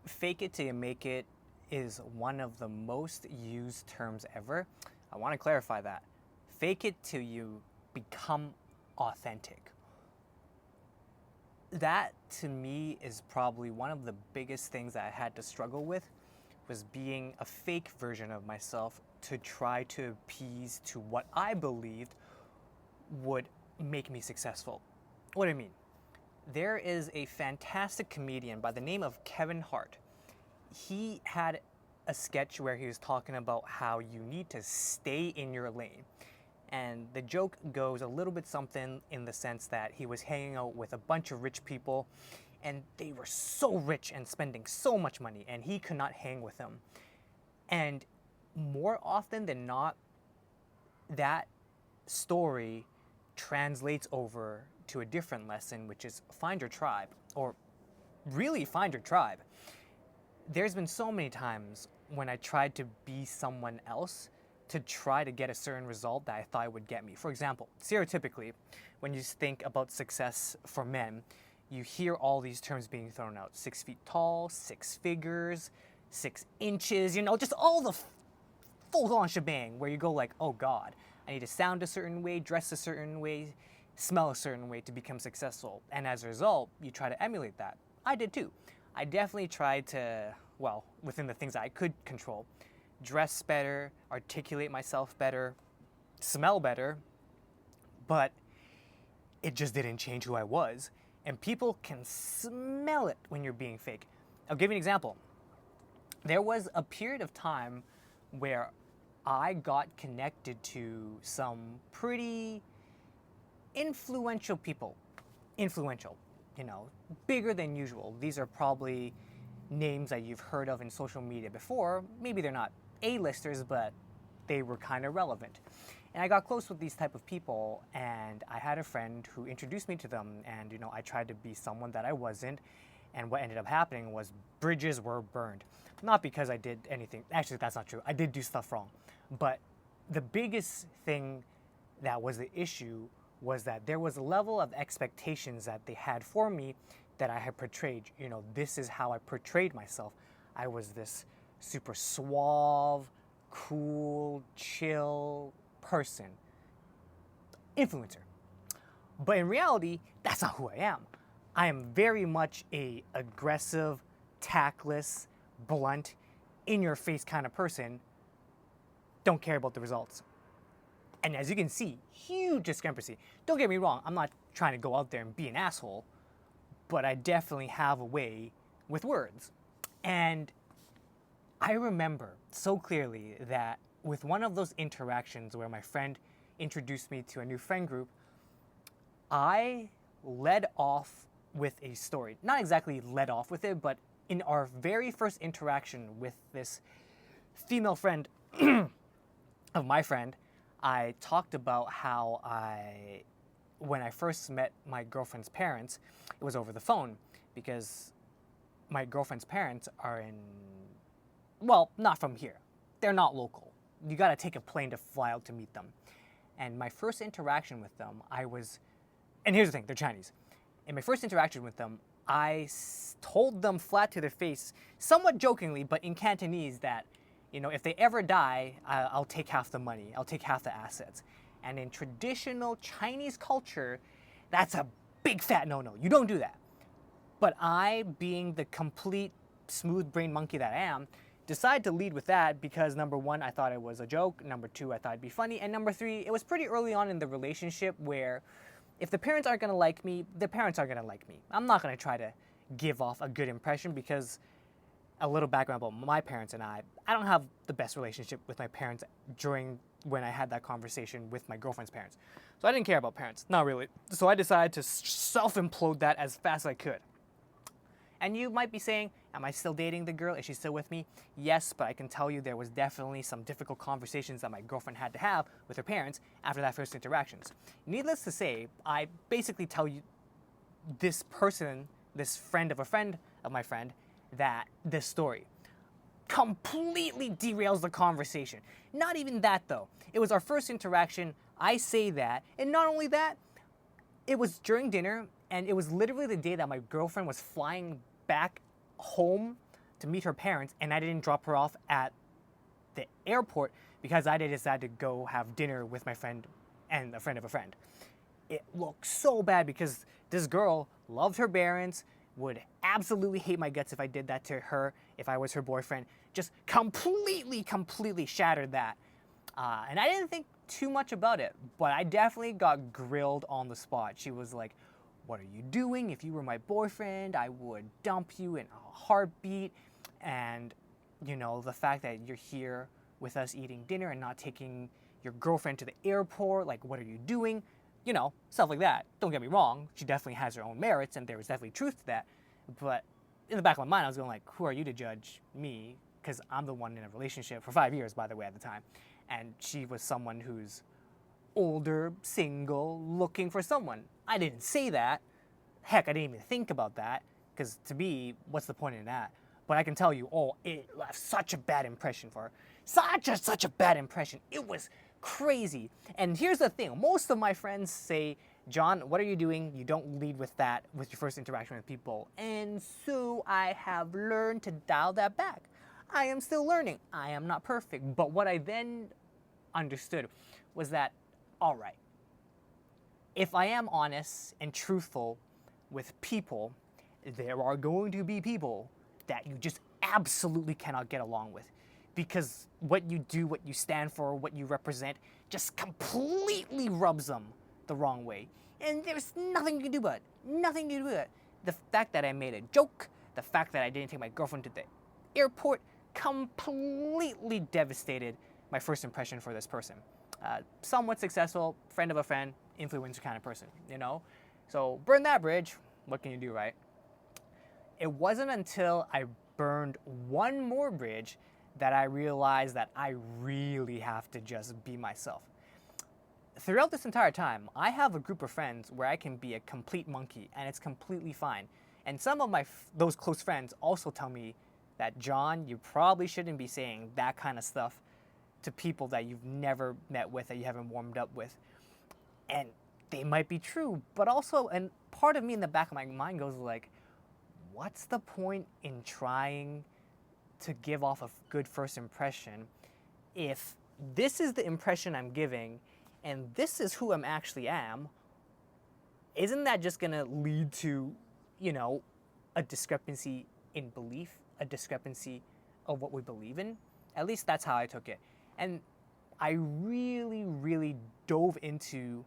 Fake it till you make it is one of the most used terms ever. I want to clarify that. Fake it till you become authentic. That to me is probably one of the biggest things that I had to struggle with, was being a fake version of myself to try to appease to what I believed would make me successful. What do I mean? There is a fantastic comedian by the name of Kevin Hart. He had a sketch where he was talking about how you need to stay in your lane. And the joke goes a little bit something in the sense that he was hanging out with a bunch of rich people and they were so rich and spending so much money and he could not hang with them. And more often than not, that story translates over to a different lesson, which is find your tribe, or really find your tribe. There's been so many times when I tried to be someone else to try to get a certain result that I thought would get me. For example, stereotypically, when you think about success for men, you hear all these terms being thrown out: 6 feet tall, 6 figures, 6 inches, just all the full-on shebang where you go like, oh God, I need to sound a certain way, dress a certain way, smell a certain way to become successful. And as a result, you try to emulate that. I did too. I definitely tried to, well, within the things I could control, dress better, articulate myself better, smell better, but it just didn't change who I was. And people can smell it when you're being fake. I'll give you an example. There was a period of time where I got connected to some pretty influential people. Influential, bigger than usual. These are probably names that you've heard of in social media before. Maybe they're not A-listers, but they were kind of relevant. And I got close with these type of people, and I had a friend who introduced me to them, and I tried to be someone that I wasn't, and what ended up happening was bridges were burned. Not because I did anything, actually that's not true, I did do stuff wrong, but the biggest thing that was the issue was that there was a level of expectations that they had for me that I had portrayed. This is how I portrayed myself. I was this super suave, cool, chill person, influencer. But in reality, that's not who I am. I am very much a aggressive, tactless, blunt, in-your-face kind of person. Don't care about the results. And as you can see, huge discrepancy. Don't get me wrong, I'm not trying to go out there and be an asshole, but I definitely have a way with words. And I remember so clearly that with one of those interactions where my friend introduced me to a new friend group, I led off with a story. Not exactly led off with it, but in our very first interaction with this female friend of my friend, I talked about how when I first met my girlfriend's parents, it was over the phone because my girlfriend's parents are not from here. They're not local. You gotta take a plane to fly out to meet them. And my first interaction with them, and here's the thing, they're Chinese. In my first interaction with them, I told them flat to their face, somewhat jokingly, but in Cantonese, that if they ever die, I'll take half the money, I'll take half the assets. And in traditional Chinese culture, that's a big fat no-no. You don't do that. But I, being the complete smooth-brained monkey that I am, decided to lead with that because number one, I thought it was a joke. Number two, I thought it'd be funny. And number three, it was pretty early on in the relationship where if the parents aren't gonna like me, the parents aren't gonna like me. I'm not gonna try to give off a good impression because a little background about my parents and I don't have the best relationship with my parents during when I had that conversation with my girlfriend's parents. So I didn't care about parents, not really. So I decided to self-implode that as fast as I could. And you might be saying, am I still dating the girl? Is she still with me? Yes, but I can tell you there was definitely some difficult conversations that my girlfriend had to have with her parents after that first interactions. Needless to say, I basically tell you this person, this friend of a friend of my friend, that this story completely derails the conversation. Not even that though. It was our first interaction, I say that, and not only that, it was during dinner, and it was literally the day that my girlfriend was flying back home to meet her parents, and I didn't drop her off at the airport because I decided to go have dinner with my friend and a friend of a friend. It looked so bad because this girl loved her parents, would absolutely hate my guts if I did that to her, if I was her boyfriend. Just completely shattered that. And I didn't think too much about it, but I definitely got grilled on the spot. She was like, "What are you doing? If you were my boyfriend, I would dump you in a heartbeat. And, you know, the fact that you're here with us eating dinner and not taking your girlfriend to the airport, like, what are you doing?" You know, stuff like that. Don't get me wrong, she definitely has her own merits, and there was definitely truth to that. But in the back of my mind, I was going like, who are you to judge me? Because I'm the one in a relationship for 5 years, by the way, at the time. And she was someone who's older, single, looking for someone. I didn't say that. Heck, I didn't even think about that. Because to me, what's the point in that? But I can tell you, oh, it left such a bad impression for her. Such a bad impression. It was crazy. And here's the thing. Most of my friends say, "John, what are you doing? You don't lead with that with your first interaction with people." And so I have learned to dial that back. I am still learning. I am not perfect. But what I then understood was that, all right, if I am honest and truthful with people, there are going to be people that you just absolutely cannot get along with. Because what you do, what you stand for, what you represent, just completely rubs them the wrong way. And there's nothing you can do about it. Nothing you can do about it. The fact that I made a joke, the fact that I didn't take my girlfriend to the airport, completely devastated my first impression for this person. Somewhat successful, friend of a friend, influencer kind of person, you know? So burn that bridge. What can you do, right? It wasn't until I burned one more bridge that I realized that I really have to just be myself. Throughout this entire time, I have a group of friends where I can be a complete monkey, and it's completely fine. And some of those close friends also tell me that, "John, you probably shouldn't be saying that kind of stuff to people that you've never met with, that you haven't warmed up with." And they might be true, but also, and part of me in the back of my mind goes like, what's the point in trying to give off a good first impression if this is the impression I'm giving and this is who I'm actually am? Isn't that just gonna lead to, you know, a discrepancy in belief, a discrepancy of what we believe in? At least that's how I took it. And I really dove into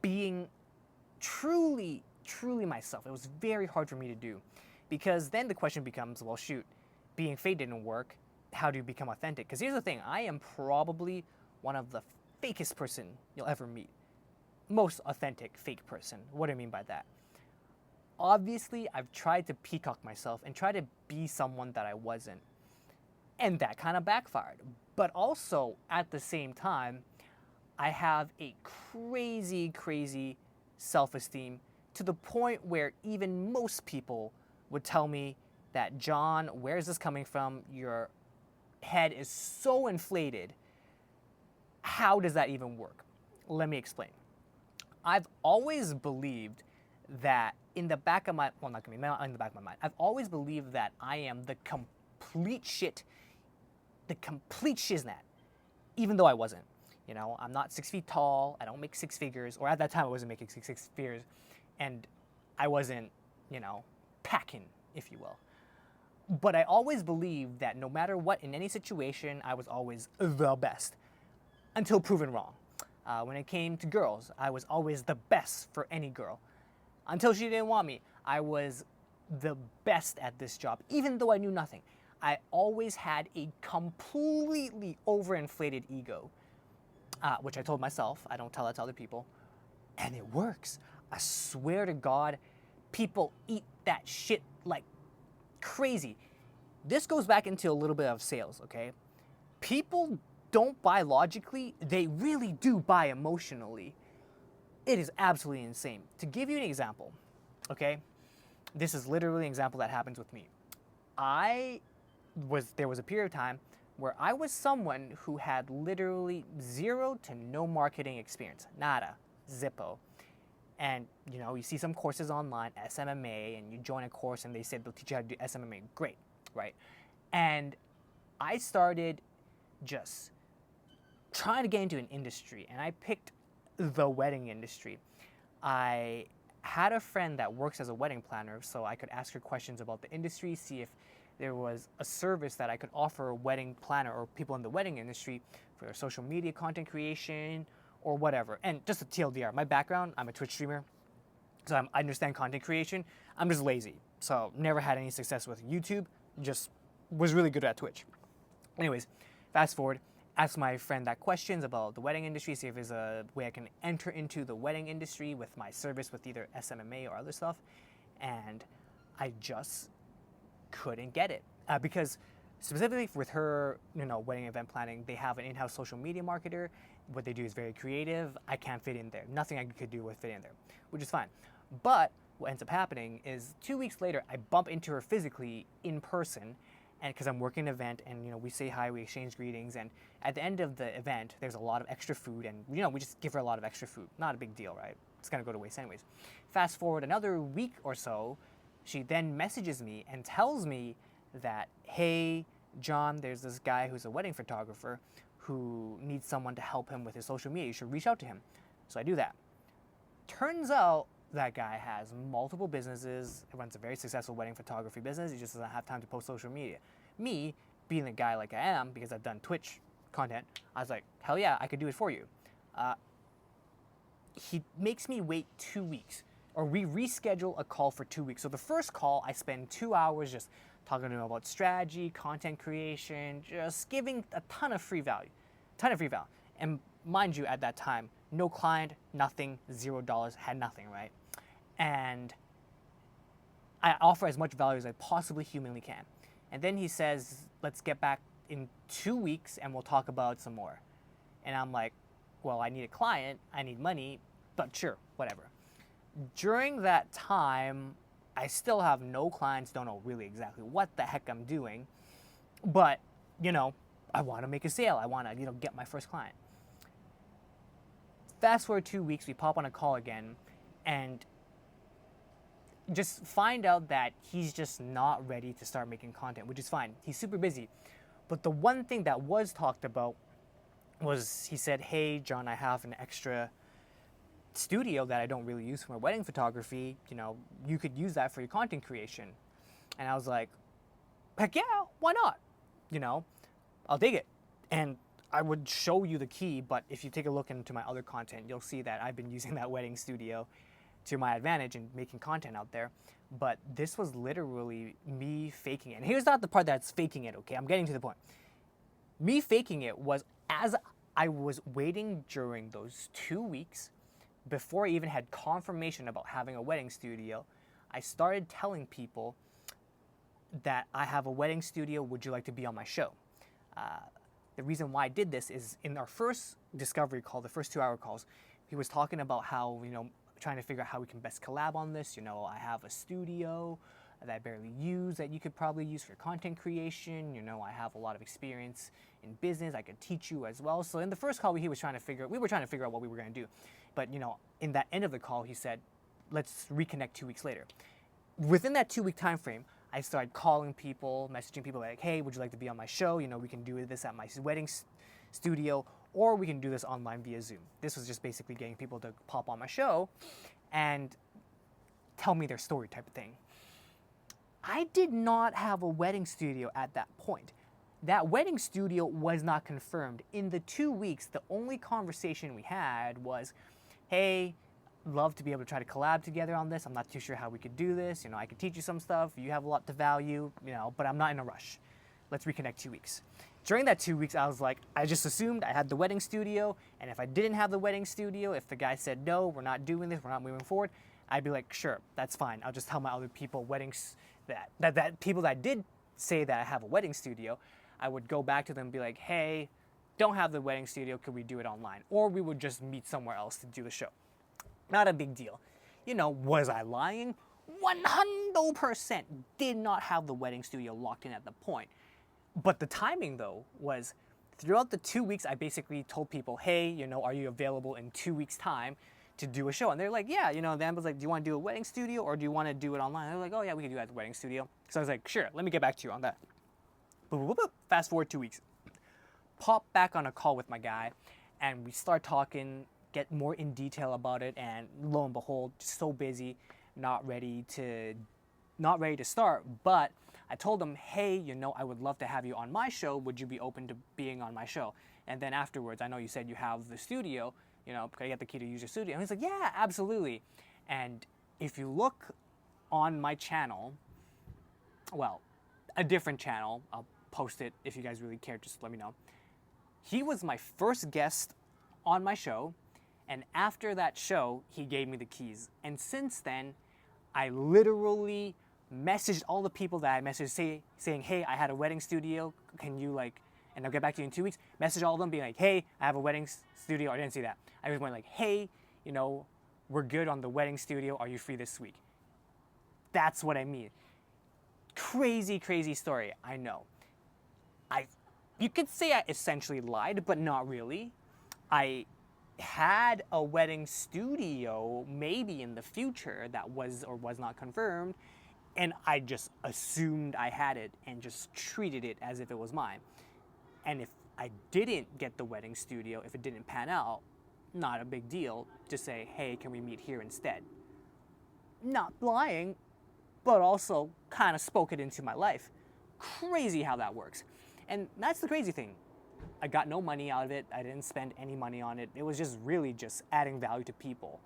being truly myself. It was very hard for me to do, because then the question becomes, well, shoot, being fake didn't work. How do you become authentic? Because here's the thing, I am probably one of the fakest person you'll ever meet. Most authentic fake person. What do I mean by that? Obviously, I've tried to peacock myself and try to be someone that I wasn't. And that kind of backfired. But also, at the same time, I have a crazy self-esteem, to the point where even most people would tell me that, "John, where is this coming from? Your head is so inflated. How does that even work?" Let me explain. I've always believed that in the back of my, well, not in the back of my mind, I've always believed that I am the complete shiznat, even though I wasn't. You know, I'm not 6 feet tall, I don't make six figures, or at that time I wasn't making six figures, and I wasn't, you know, packing, if you will. But I always believed that no matter what, in any situation, I was always the best, until proven wrong. When it came to girls, I was always the best for any girl. Until she didn't want me, I was the best at this job, even though I knew nothing. I always had a completely overinflated ego, which I told myself, I don't tell that to other people, and it works. I swear to God, people eat that shit like crazy. This goes back into a little bit of sales, okay? People don't buy logically, they really do buy emotionally. It is absolutely insane. To give you an example, okay? This is literally an example that happens with me. There was a period of time where I was someone who had literally zero to no marketing experience. Nada. Zippo. And you see some courses online, SMMA, and you join a course and they said they'll teach you how to do SMMA. Great, right? And I started just trying to get into an industry, and I picked the wedding industry. I had a friend that works as a wedding planner, so I could ask her questions about the industry, see if there was a service that I could offer a wedding planner or people in the wedding industry for their social media content creation or whatever. And just a TLDR, my background, I'm a Twitch streamer, so I understand content creation. I'm just lazy, so never had any success with YouTube, just was really good at Twitch. Anyways, fast forward, asked my friend that questions about the wedding industry, see if there's a way I can enter into the wedding industry with my service with either SMMA or other stuff, and I just couldn't get it because specifically with her, wedding event planning, they have an in-house social media marketer. What they do is very creative. I can't fit in there. Nothing I could do would fit in there, which is fine. But what ends up happening is 2 weeks later, I bump into her physically in person, and because I'm working an event, and we say hi, we exchange greetings, and at the end of the event, there's a lot of extra food, and we just give her a lot of extra food. Not a big deal, right? It's gonna go to waste anyways. Fast forward another week or so, she then messages me and tells me that, hey, John, there's this guy who's a wedding photographer who needs someone to help him with his social media. You should reach out to him. So I do that. Turns out that guy has multiple businesses, runs a very successful wedding photography business. He just doesn't have time to post social media. Me, being the guy like I am, because I've done Twitch content, I was like, hell yeah, I could do it for you. He makes me wait 2 weeks, or we reschedule a call for 2 weeks. So the first call, I spend 2 hours just talking to him about strategy, content creation, just giving a ton of free value. And mind you, at that time, no client, nothing, $0, had nothing, right? And I offer as much value as I possibly humanly can. And then he says, let's get back in 2 weeks and we'll talk about some more. And I'm like, well, I need a client, I need money, but sure, whatever. During that time, I still have no clients, don't know really exactly what the heck I'm doing, but, I want to make a sale. I want to, get my first client. Fast forward 2 weeks, we pop on a call again, and just find out that he's just not ready to start making content, which is fine. He's super busy. But the one thing that was talked about was he said, hey, John, I have an extra studio that I don't really use for my wedding photography. You could use that for your content creation. And I was like, heck yeah, why not? I'll dig it. And I would show you the key, but if you take a look into my other content, you'll see that I've been using that wedding studio to my advantage and making content out there. But this was literally me faking it. And here's not the part that's faking it, okay? I'm getting to the point. Me faking it was as I was waiting during those 2 weeks, before I even had confirmation about having a wedding studio, I started telling people that I have a wedding studio, would you like to be on my show? The reason why I did this is in our first discovery call, the first 2 hour calls, he was talking about how, trying to figure out how we can best collab on this. I have a studio that I barely use that you could probably use for content creation. I have a lot of experience in business. I could teach you as well. So in the first call, we were trying to figure out what we were going to do. But, in that end of the call, he said, let's reconnect 2 weeks later. Within that 2 week time frame, I started calling people, messaging people like, hey, would you like to be on my show? We can do this at my wedding studio, or we can do this online via Zoom. This was just basically getting people to pop on my show and tell me their story type of thing. I did not have a wedding studio at that point. That wedding studio was not confirmed. In the 2 weeks, the only conversation we had was, hey, love to be able to try to collab together on this. I'm not too sure how we could do this. I could teach you some stuff. You have a lot to value, but I'm not in a rush. Let's reconnect 2 weeks. During that 2 weeks, I was like, I just assumed I had the wedding studio, and if I didn't have the wedding studio, if the guy said, no, we're not doing this, we're not moving forward, I'd be like, sure, that's fine. I'll just tell my other people that people that did say that I have a wedding studio, I would go back to them and be like, hey, don't have the wedding studio, could we do it online? Or we would just meet somewhere else to do the show. Not a big deal. Was I lying? 100% did not have the wedding studio locked in at the point. But the timing, though, was throughout the 2 weeks, I basically told people, hey, are you available in 2 weeks' time to do a show. And they're like, yeah, you know, Dan was like, do you want to do a wedding studio or do you want to do it online? They're like, oh yeah, we can do that at the wedding studio. So I was like, sure, let me get back to you on that. Boop, boop, boop. Fast forward 2 weeks. Pop back on a call with my guy and we start talking, get more in detail about it, and lo and behold, just so busy, not ready to start. But I told him, hey, you know, I would love to have you on my show. Would you be open to being on my show? And then afterwards, I know you said you have the studio, you know, can I get the key to use your studio? And he's like, yeah, absolutely. And if you look on my channel, well, a different channel, I'll post it if you guys really care, just let me know. He was my first guest on my show, and after that show, he gave me the keys. And since then, I literally messaged all the people that I messaged saying, hey, I had a wedding studio, can you like, and I'll get back to you in 2 weeks. Message all of them being like, hey, I have a wedding studio. I didn't see that. I just went like, hey, you know, we're good on the wedding studio. Are you free this week? That's what I mean. Crazy, crazy story, I know. You could say I essentially lied, but not really. I had a wedding studio maybe in the future that was or was not confirmed, and I just assumed I had it and just treated it as if it was mine. And if I didn't get the wedding studio, if it didn't pan out, not a big deal. Just say, hey, can we meet here instead? Not lying, but also kind of spoke it into my life. Crazy how that works. And that's the crazy thing. I got no money out of it. I didn't spend any money on it. It was just really just adding value to people.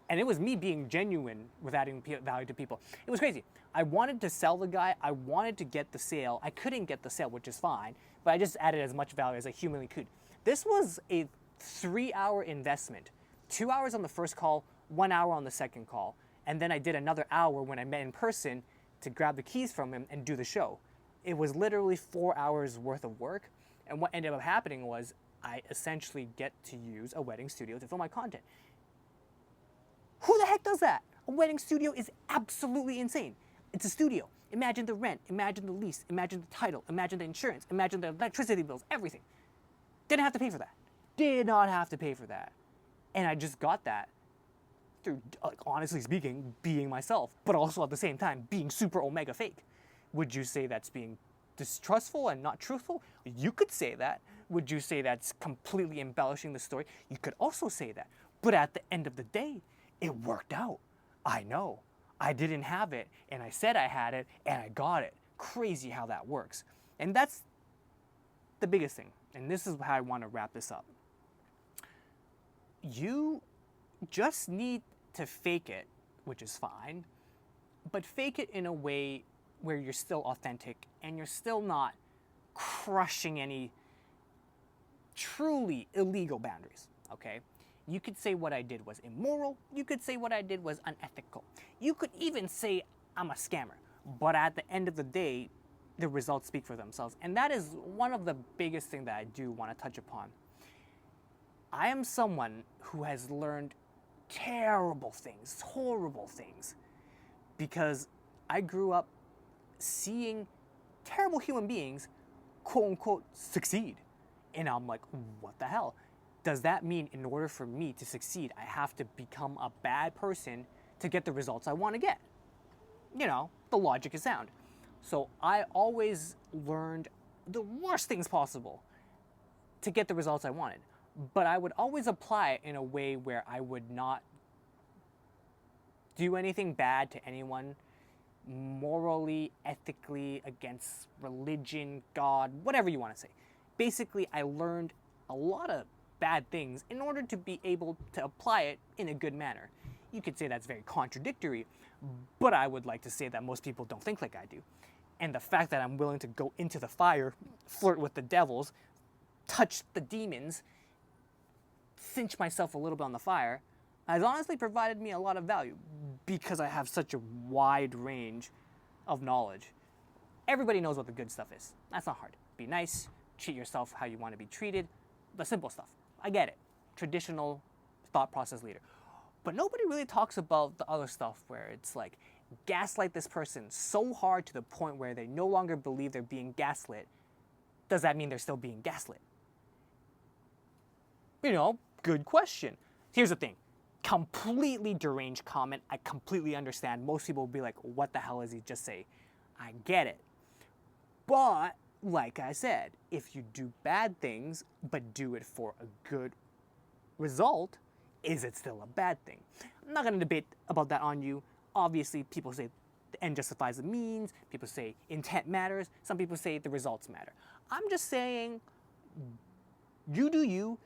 And it was me being genuine with adding value to people. It was crazy. I wanted to sell the guy. I wanted to get the sale. I couldn't get the sale, which is fine, but I just added as much value as I humanly could. This was a 3-hour investment. 2 hours on the first call, 1 hour on the second call. And then I did another hour when I met in person to grab the keys from him and do the show. It was literally 4 hours worth of work. And what ended up happening was I essentially get to use a wedding studio to film my content. Who the heck does that? A wedding studio is absolutely insane. It's a studio. Imagine the rent, imagine the lease, imagine the title, imagine the insurance, imagine the electricity bills, everything. Didn't have to pay for that. Did not have to pay for that. And I just got that through, honestly speaking, being myself, but also at the same time being super omega fake. Would you say that's being distrustful and not truthful? You could say that. Would you say that's completely embellishing the story? You could also say that. But at the end of the day, it worked out. I know. I didn't have it, and I said I had it, and I got it. Crazy how that works. And that's the biggest thing. And this is how I want to wrap this up. You just need to fake it, which is fine, but fake it in a way where you're still authentic and you're still not crushing any truly illegal boundaries, okay? You could say what I did was immoral. You could say what I did was unethical. You could even say I'm a scammer. But at the end of the day, the results speak for themselves. And that is one of the biggest things that I do want to touch upon. I am someone who has learned terrible things, horrible things, because I grew up seeing terrible human beings, quote unquote, succeed. And I'm like, what the hell? Does that mean in order for me to succeed, I have to become a bad person to get the results I want to get? You know, the logic is sound. So I always learned the worst things possible to get the results I wanted. But I would always apply it in a way where I would not do anything bad to anyone, morally, ethically, against religion, God, whatever you want to say. Basically, I learned a lot of bad things in order to be able to apply it in a good manner. You could say that's very contradictory, but I would like to say that most people don't think like I do. And the fact that I'm willing to go into the fire, flirt with the devils, touch the demons, cinch myself a little bit on the fire, has honestly provided me a lot of value because I have such a wide range of knowledge. Everybody knows what the good stuff is. That's not hard. Be nice, treat yourself how you want to be treated, the simple stuff. I get it. Traditional thought process leader. But nobody really talks about the other stuff where it's like, gaslight this person so hard to the point where they no longer believe they're being gaslit. Does that mean they're still being gaslit? You know, good question. Here's the thing. completely deranged comment. I completely understand. Most people will be like, what the hell is he just say? I get it. But, like I said, if you do bad things, but do it for a good result, is it still a bad thing? I'm not going to debate about that on you. Obviously, people say the end justifies the means. People say intent matters. Some people say the results matter. I'm just saying, you do you.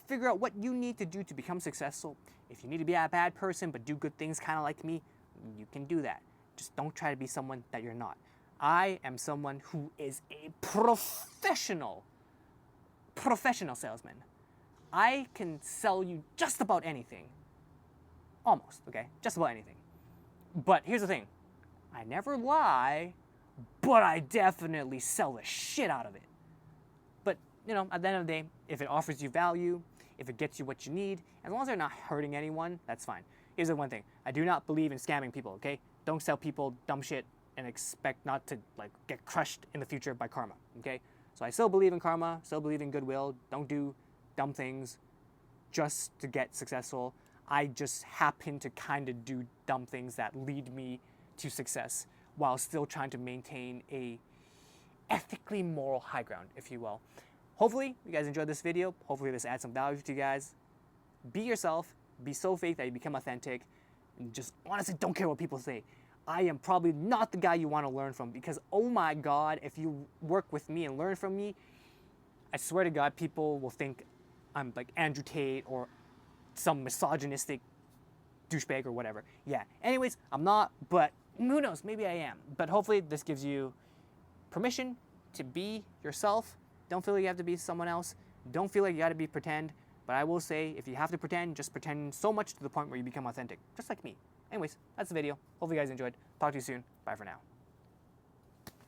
Figure out what you need to do to become successful. If you need to be a bad person but do good things kind of like me, you can do that. Just don't try to be someone that you're not. I am someone who is a professional salesman. I can sell you just about anything. Almost, okay? Just about anything. But here's the thing. I never lie, but I definitely sell the shit out of it. But, at the end of the day, if it offers you value, if it gets you what you need, as long as they're not hurting anyone, that's fine. Here's the one thing. I do not believe in scamming people, okay? Don't sell people dumb shit and expect not to get crushed in the future by karma, okay? So I still believe in karma, still believe in goodwill. Don't do dumb things just to get successful. I just happen to kind of do dumb things that lead me to success while still trying to maintain a ethically moral high ground, if you will. Hopefully, you guys enjoyed this video. Hopefully, this adds some value to you guys. Be yourself. Be so fake that you become authentic. And just honestly don't care what people say. I am probably not the guy you want to learn from because, oh my God, if you work with me and learn from me, I swear to God, people will think I'm like Andrew Tate or some misogynistic douchebag or whatever. Yeah. Anyways, I'm not, but who knows? Maybe I am. But hopefully, this gives you permission to be yourself. Don't feel like you have to be someone else. Don't feel like you got to be pretend. But I will say, if you have to pretend, just pretend so much to the point where you become authentic, just like me. Anyways, that's the video. Hopefully you guys enjoyed. Talk to you soon. Bye for now.